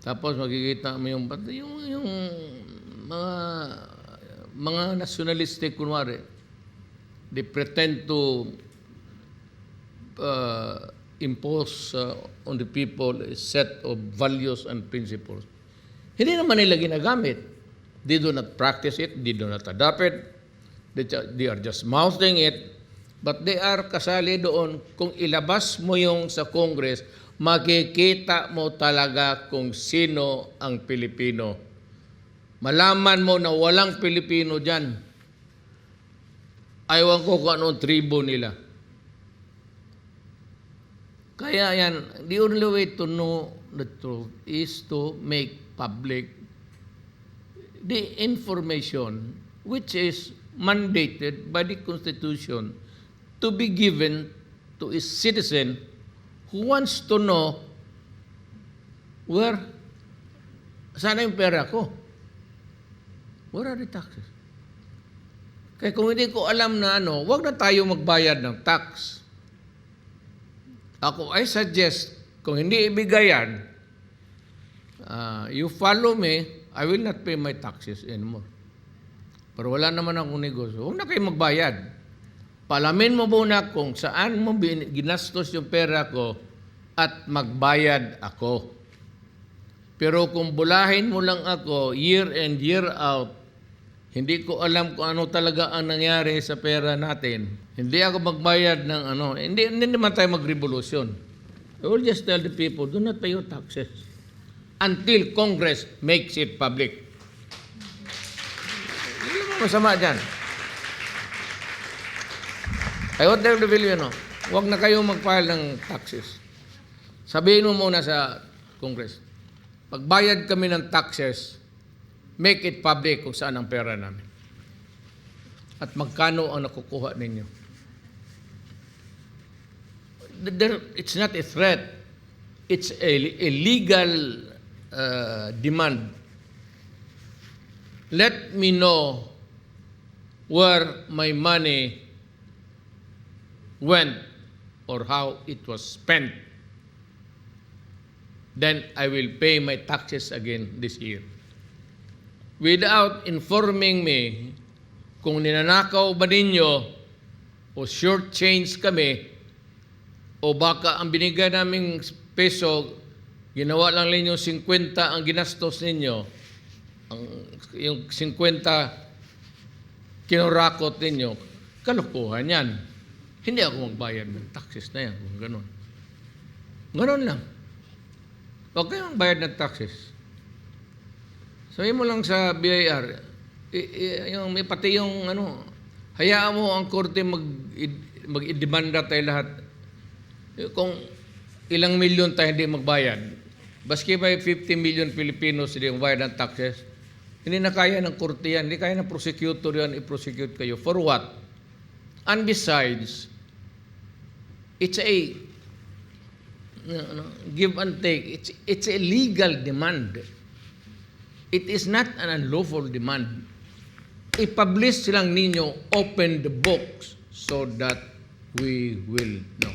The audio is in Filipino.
Tapos makikita mo yung mga nationalistic kunwari, they pretend to impose on the people a set of values and principles. Hindi naman nila ginagamit. They do not practice it, they do not adopt it, they are just mouthing it, but they are kasali doon. Kung ilabas mo yung sa Congress, makikita mo talaga kung sino ang Pilipino. Malaman mo na walang Pilipino dyan. Ayaw ko kung anong tribo nila. Kaya yan, the only way to know the truth is to make public the information which is mandated by the Constitution to be given to a citizen who wants to know saan yung pera ko? Where are the taxes? Kaya kung hindi ko alam na wag na tayo magbayad ng tax. I suggest, kung hindi ibigayan, you follow me, I will not pay my taxes anymore. Pero wala naman akong negosyo. Huwag na kayo magbayad. Palamin mo muna kung saan mo ginastos yung pera ko at magbayad ako. Pero kung bulahin mo lang ako year in, year out, hindi ko alam kung ano talaga ang nangyari sa pera natin. Hindi ako magbayad ng Hindi naman tayo mag-revolusyon. I will just tell the people, do not pay your taxes until Congress makes it public. Hindi naman masama dyan. I would tell the Filipino, huwag na kayo mag-file ng taxes. Sabihin mo muna sa Congress, pagbayad kami ng taxes, make it public kung saan ang pera namin. At magkano ang nakukuha ninyo. It's not a threat. It's a legal demand. Let me know where my money went or how it was spent. Then I will pay my taxes again this year. Without informing me kung ninanakaw ba ninyo o short change kami o baka ang binigay naming peso, ginawa lang ninyo 50 ang ginastos ninyo, yung 50 kinurakot ninyo, kalokohan yan. Hindi ako magbayad ng taxes na yan kung gano'n. Gano'n lang. Huwag kayong magbayad ng taxes. Sabihin mo lang sa BIR, pati yung hayaan mo ang korte mag-idemanda tayo lahat. Kung ilang milyon tayo hindi magbayad, baski ba 50 million Filipinos hindi magbayad ng taxes, hindi na kaya ng korte yan, hindi kaya ng prosecutor yan, i-prosecute kayo. For what? And besides, it's a give and take. It's a legal demand. It is not an unlawful demand. I-publish lang ninyo, open the books so that we will know.